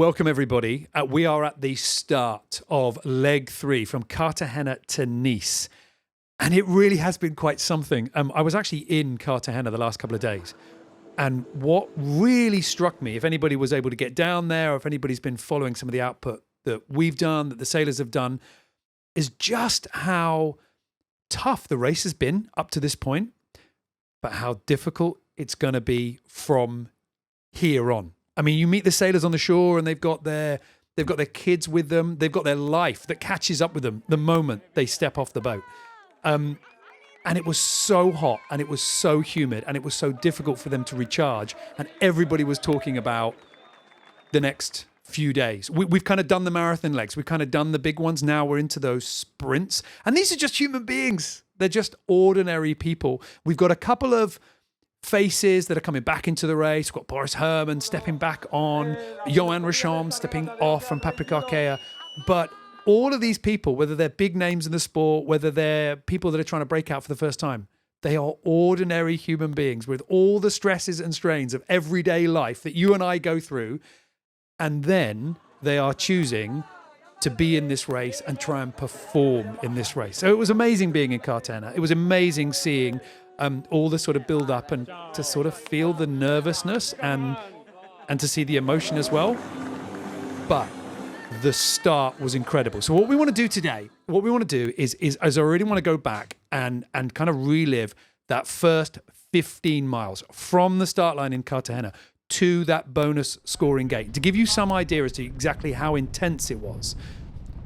Welcome, everybody. We are at the start of leg 3 from Cartagena to Nice. And it really has been quite something. I was actually in Cartagena the last couple of days. And what really struck me, if anybody was able to get down there, or if anybody's been following some of the output that we've done, that the sailors have done, is just how tough the race has been up to this point, but how difficult it's going to be from here on. I mean, you meet the sailors on the shore and they've got their kids with them. They've got their life that catches up with them the moment they step off the boat. And it was so hot and it was so humid and it was so difficult for them to recharge. And everybody was talking about the next few days. We've kind of done the marathon legs. We've kind of done the big ones. Now we're into those sprints. And these are just human beings. They're just ordinary people. We've got a couple of faces that are coming back into the race. We've got Boris Herman stepping back on, Johan Richaume stepping off from Patrick Arkea. But all of these people, whether they're big names in the sport, whether they're people that are trying to break out for the first time, they are ordinary human beings with all the stresses and strains of everyday life that you and I go through. And then they are choosing to be in this race and try and perform in this race. So it was amazing being in Cartagena. It was amazing seeing all the sort of build up and to sort of feel the nervousness and to see the emotion as well. But the start was incredible. So what we want to do today, is I really want to go back and kind of relive that first 15 miles from the start line in Cartagena to that bonus scoring gate, to give you some idea as to exactly how intense it was.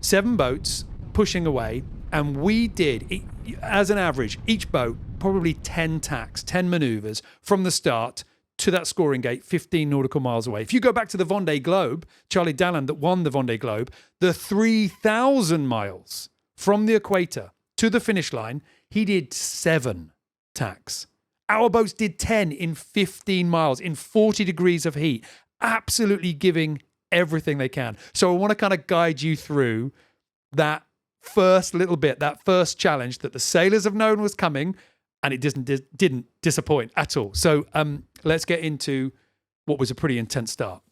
7 boats pushing away, and we did, as an average, each boat probably 10 tacks, 10 maneuvers from the start to that scoring gate 15 nautical miles away. If you go back to the Vendée Globe, Charlie Dalland that won the Vendée Globe, the 3,000 miles from the equator to the finish line, he did 7 tacks. Our boats did 10 in 15 miles, in 40 degrees of heat, absolutely giving everything they can. So I want to kind of guide you through that first little bit, that first challenge that the sailors have known was coming, and it didn't disappoint at all. So let's get into what was a pretty intense start.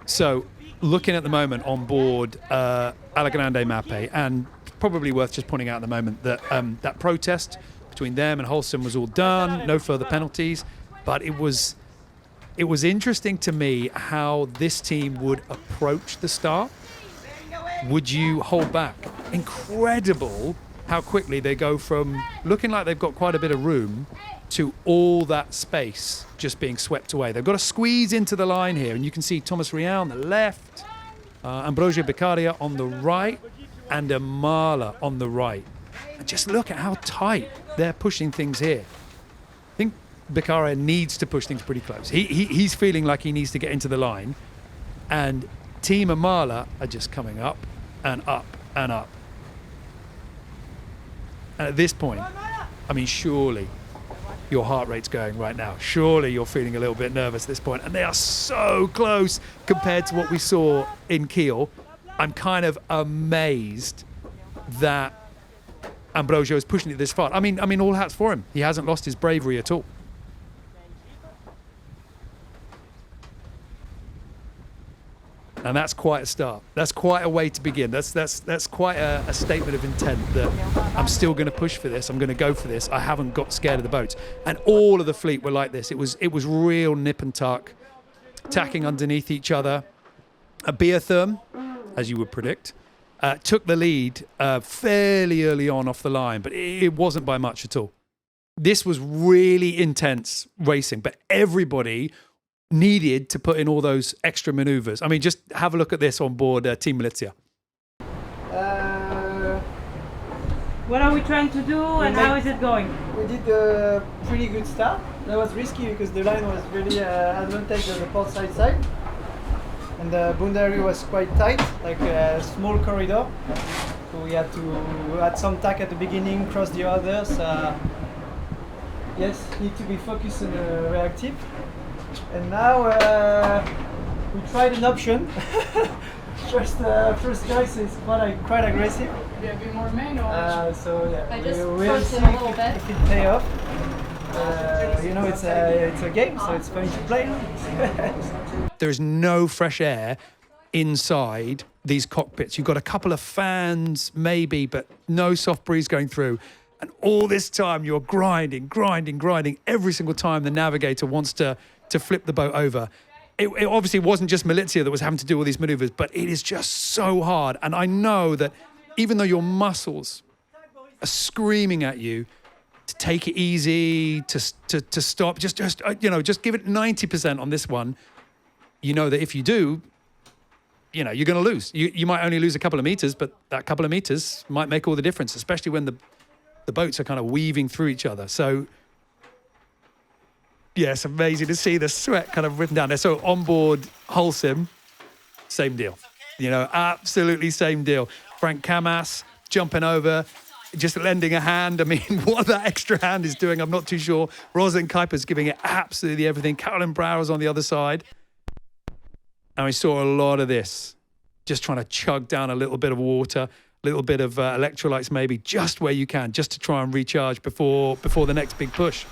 So looking at the moment on board Alagrande Mape, and probably worth just pointing out at the moment that that protest between them and Holcim was all done, no further penalties, but it was interesting to me how this team would approach the start. Would you hold back? Incredible how quickly they go from looking like they've got quite a bit of room to all that space just being swept away. They've got to squeeze into the line here, and you can see Thomas Rial on the left, Ambrosio Beccaria on the right, and Amala on the right. And just look at how tight they're pushing things here. I think Beccaria needs to push things pretty close. He's feeling like he needs to get into the line, and Team Amala are just coming up and up and up. And at this point, I mean, surely your heart rate's going right now. Surely you're feeling a little bit nervous at this point. And they are so close compared to what we saw in Kiel. I'm kind of amazed that Ambrosio is pushing it this far. I mean, all hats for him. He hasn't lost his bravery at all. And that's quite a start. That's quite a way to begin. That's quite a statement of intent that I'm still going to push for this. I'm going to go for this. I haven't got scared of the boats. And all of the fleet were like this. It was real nip and tuck, tacking underneath each other. Beertherm, as you would predict, took the lead fairly early on off the line, but it wasn't by much at all. This was really intense racing, but everybody needed to put in all those extra maneuvers. I mean, just have a look at this on board Team Milizia. What are we trying to do and how is it going? We did a pretty good start. That was risky because the line was really advantage on the port side. And the boundary was quite tight, like a small corridor. So we had to add some tack at the beginning, cross the others. Yes, need to be focused and reactive. And now we tried an option. First guy is quite aggressive. Yeah, a bit more main or? So yeah, I just we'll forced see it a little bit. if it pay off. You know, it's a game, so it's fun to play. There is no fresh air inside these cockpits. You've got a couple of fans, maybe, but no soft breeze going through. And all this time, you're grinding every single time the navigator wants to flip the boat over. It obviously wasn't just Malizia that was having to do all these maneuvers, but it is just so hard. And I know that even though your muscles are screaming at you to take it easy, to stop, just give it 90% on this one. You know that if you do, you're going to lose. You might only lose a couple of meters, but that couple of meters might make all the difference, especially when the boats are kind of weaving through each other. So, yeah, it's amazing to see the sweat kind of written down there. So onboard Holcim, same deal. Absolutely same deal. Frank Camas jumping over, just lending a hand. I mean, what that extra hand is doing, I'm not too sure. Rosalind Kuiper's giving it absolutely everything. Carolyn Brower's on the other side. And we saw a lot of this, just trying to chug down a little bit of water, a little bit of electrolytes maybe, just where you can, just to try and recharge before the next big push.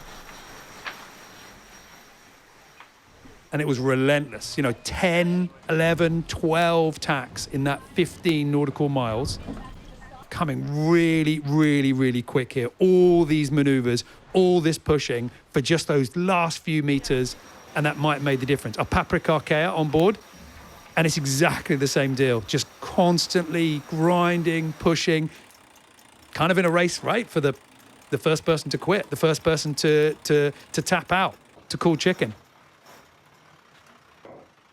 And it was relentless. 10, 11, 12 tacks in that 15 nautical miles. Coming really, really, really quick here. All these maneuvers, all this pushing for just those last few meters, and that might have made the difference. A Paprikakea on board, and it's exactly the same deal. Just constantly grinding, pushing, kind of in a race, right? For the first person to quit, the first person to tap out, to call chicken.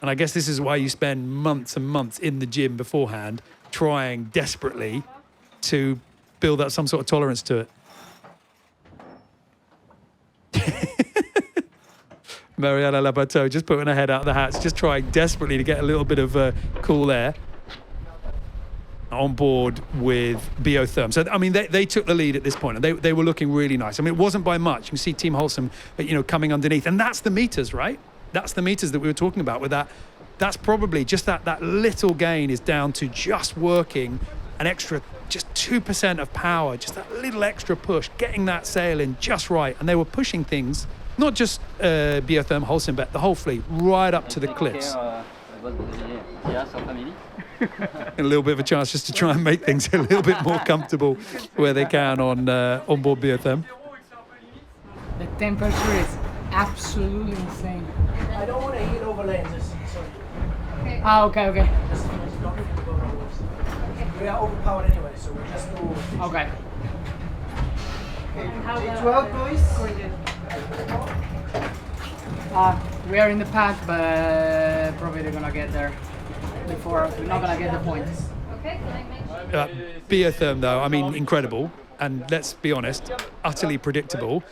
And I guess this is why you spend months and months in the gym beforehand, trying desperately to build up some sort of tolerance to it. Mariana Labateau just putting her head out of the hats, just trying desperately to get a little bit of cool air on board with Biotherm. So, I mean, they took the lead at this point, and they were looking really nice. I mean, it wasn't by much. You can see Team Holcim, coming underneath. And that's the meters, right? That's the meters that we were talking about with that. That's probably just that little gain is down to just working an extra, just 2% of power, just that little extra push, getting that sail in just right. And they were pushing things, not just Biotherm, Holcim, but the whole fleet, right up to the cliffs. A little bit of a chance just to try and make things a little bit more comfortable where they can on board Biotherm. The temperature is absolutely insane. I don't want to hit over lanes. Okay. Okay. We are overpowered anyway, so we just go. Okay. G12, boys. We are in the pack, but probably they're gonna get there before. We're not gonna get the points. Biotherm, though, I mean, incredible, and let's be honest, utterly predictable.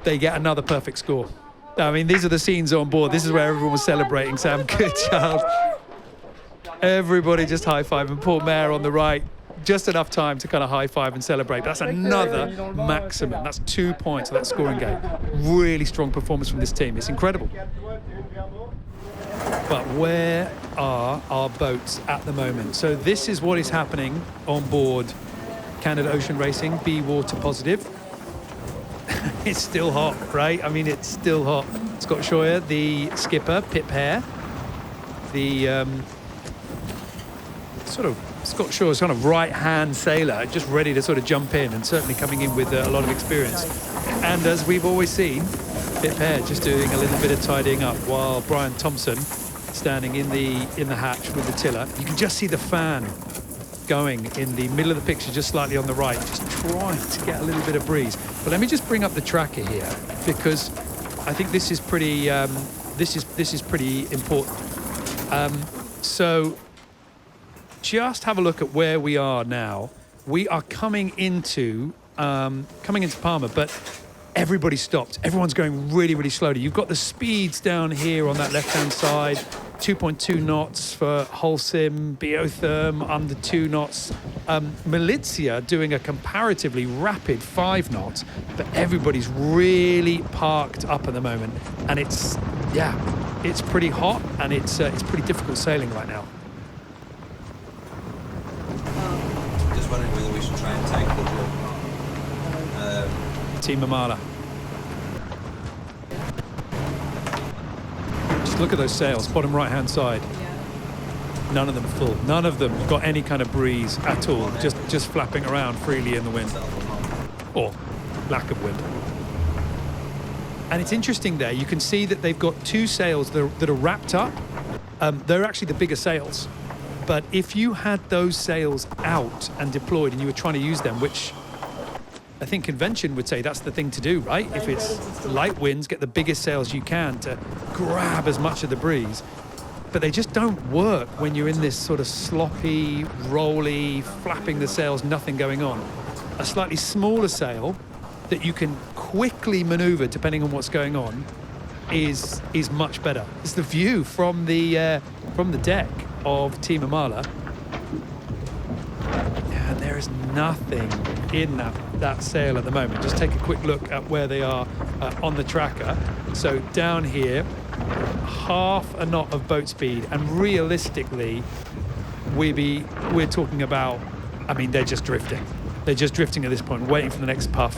They get another perfect score. I mean, these are the scenes on board. This is where everyone was celebrating. Sam, good job. Everybody just high-fiving. Paul Mayer on the right. Just enough time to kind of high-five and celebrate. That's another maximum. That's 2 points of that scoring game. Really strong performance from this team. It's incredible. But where are our boats at the moment? So this is what is happening on board Canada Ocean Racing, Be Water Positive. It's still hot, right? I mean, it's still hot. Scott Scheuer, the skipper, Pip Hare, the sort of Scott Scheuer's kind of right-hand sailor, just ready to sort of jump in, and certainly coming in with a lot of experience. And as we've always seen, Pip Hare just doing a little bit of tidying up, while Brian Thompson standing in the hatch with the tiller. You can just see the fan going in the middle of the picture, just slightly on the right, just trying to get a little bit of breeze. But let me just bring up the tracker here, because I think this is pretty this is pretty important. So just have a look at where we are now. We are coming into Palma, but everybody stopped. Everyone's going really, really slowly. You've got the speeds down here on that left-hand side, 2.2 knots for Holcim, Biotherm under 2 knots. Malizia doing a comparatively rapid 5 knots, but everybody's really parked up at the moment. And it's pretty hot, and it's pretty difficult sailing right now. Just wondering whether we should try and tank the Team Mamala. Look at those sails, bottom right-hand side. None of them full. None of them got any kind of breeze at all. Just flapping around freely in the wind. Or lack of wind. And it's interesting there, you can see that they've got two sails that are wrapped up. They're actually the bigger sails. But if you had those sails out and deployed and you were trying to use them, which I think convention would say that's the thing to do, right? If it's light winds, get the biggest sails you can to grab as much of the breeze. But they just don't work when you're in this sort of sloppy, rolly, flapping the sails, nothing going on. A slightly smaller sail that you can quickly maneuver depending on what's going on is much better. It's the view from the deck of Team Amala. And there is nothing in that sail at the moment. Just take a quick look at where they are on the tracker. So down here, half a knot of boat speed, and realistically we're talking about, I mean, they're just drifting at this point, waiting for the next puff,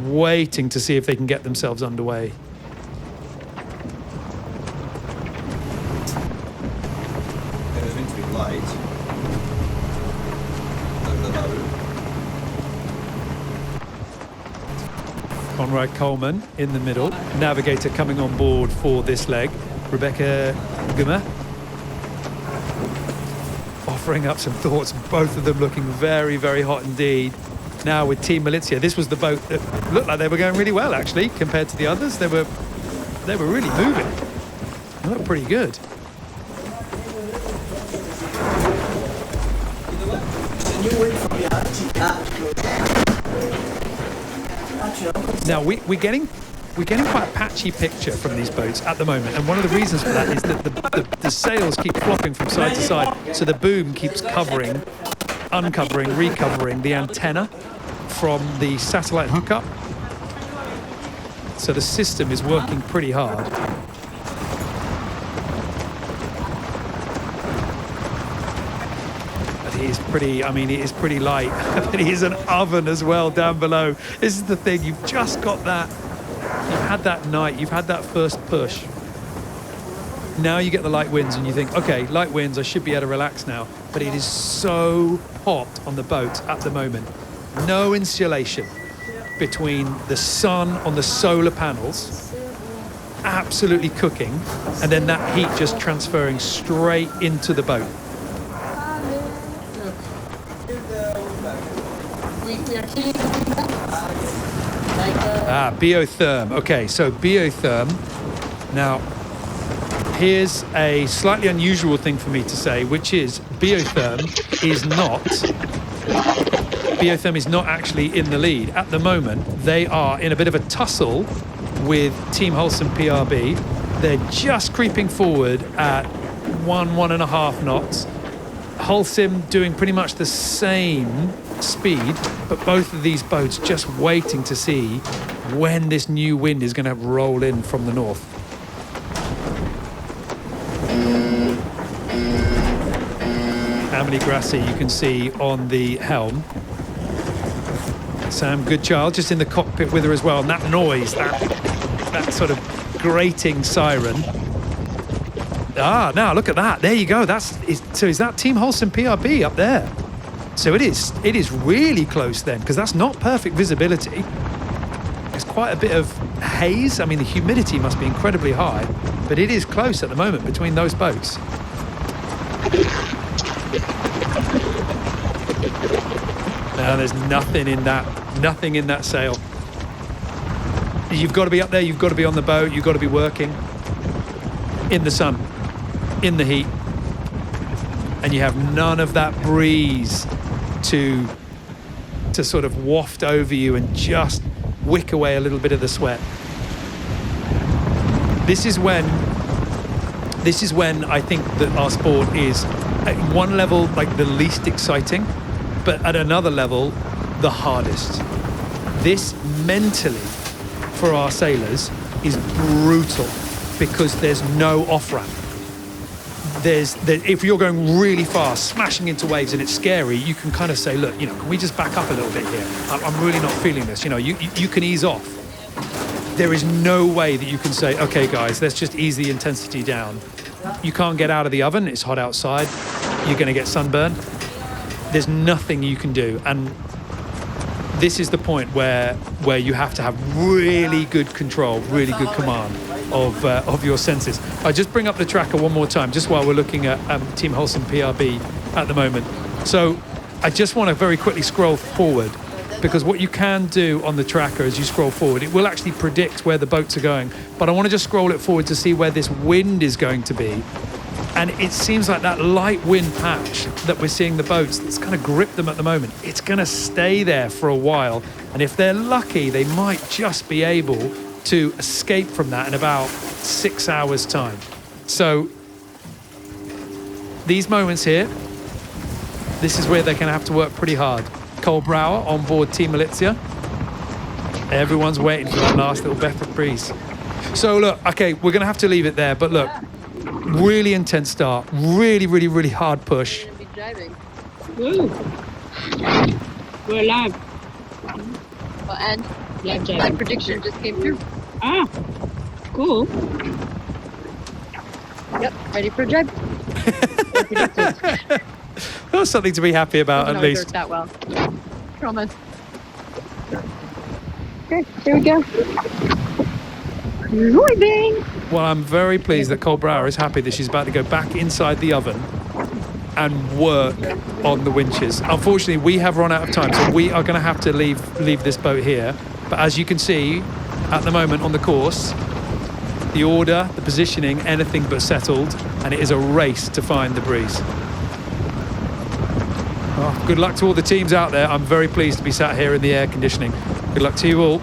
waiting to see if they can get themselves underway. It's meant to be light. Over the boat. Conrad Coleman in the middle, navigator coming on board for this leg. Rebecca Gummer offering up some thoughts, both of them looking very, very hot indeed. Now with Team Malizia, this was the boat that looked like they were going really well actually compared to the others. They were really moving. They looked pretty good. Now we're getting quite a patchy picture from these boats at the moment, and one of the reasons for that is that the sails keep flopping from side to side, so the boom keeps uncovering, recovering the antenna from the satellite hookup. So the system is working pretty hard. But it is pretty light. But he is an oven as well down below. This is the thing, you've just got that. You've had that night, you've had that first push. Now you get the light winds and you think, okay, light winds, I should be able to relax now. But it is so hot on the boat at the moment. No insulation between the sun on the solar panels, absolutely cooking, and then that heat just transferring straight into the boat. We are killing Biotherm. Okay, so biotherm. Now, here's a slightly unusual thing for me to say, which is biotherm is not actually in the lead. At the moment, they are in a bit of a tussle with Team Holcim PRB. They're just creeping forward at 1.5 knots. Holcim doing pretty much the same speed, but both of these boats just waiting to see when this new wind is going to roll in from the north. Emily Grassi, you can see on the helm. Sam Goodchild just in the cockpit with her as well, and that noise, that sort of grating siren. Now look at that. There you go. So is that Team Holcim PRB up there? So it is really close then, because that's not perfect visibility. There's quite a bit of haze. I mean, the humidity must be incredibly high, but it is close at the moment between those boats. Now there's nothing in that sail. You've got to be up there, you've got to be on the boat, you've got to be working in the sun, in the heat, and you have none of that breeze to sort of waft over you and just wick away a little bit of the sweat. This is when I think that our sport is at one level like the least exciting, but at another level the hardest. This mentally for our sailors is brutal because there's no off-ramp. If you're going really fast, smashing into waves and it's scary, you can kind of say, look, can we just back up a little bit here? I'm really not feeling this. You can ease off. there is no way that you can say, okay, guys, let's just ease the intensity down. You can't get out of the oven. It's hot outside. You're going to get sunburned. There's nothing you can do. And this is the point where you have to have really good control, really good command of your senses. I just bring up the tracker one more time, just while we're looking at Team Holcim PRB at the moment. So I just want to very quickly scroll forward, because what you can do on the tracker as you scroll forward, it will actually predict where the boats are going. But I want to just scroll it forward to see where this wind is going to be. And it seems like that light wind patch that we're seeing the boats, that's kind of gripped them at the moment, it's going to stay there for a while. And if they're lucky, they might just be able to escape from that in about 6 hours' time. So these moments here, this is where they're going to have to work pretty hard. Cole Brower on board Team Malizia. Everyone's waiting for that last little breath of breeze. So look, okay, we're going to have to leave it there. But look, really intense start. Really, really, really hard push. Be driving. Woo. We're live. Well, and Live my driving. prediction just came through. Ah, cool. Yep, ready for a drive. That's something to be happy about, Doesn't at always least. work that well. Promise. Okay, here we go. Driving. Well, I'm very pleased that Cole Brower is happy that she's about to go back inside the oven and work on the winches. Unfortunately, we have run out of time, so we are going to have to leave this boat here. But as you can see, at the moment on the course, the order, the positioning, anything but settled, and it is a race to find the breeze. Oh, good luck to all the teams out there. I'm very pleased to be sat here in the air conditioning. Good luck to you all.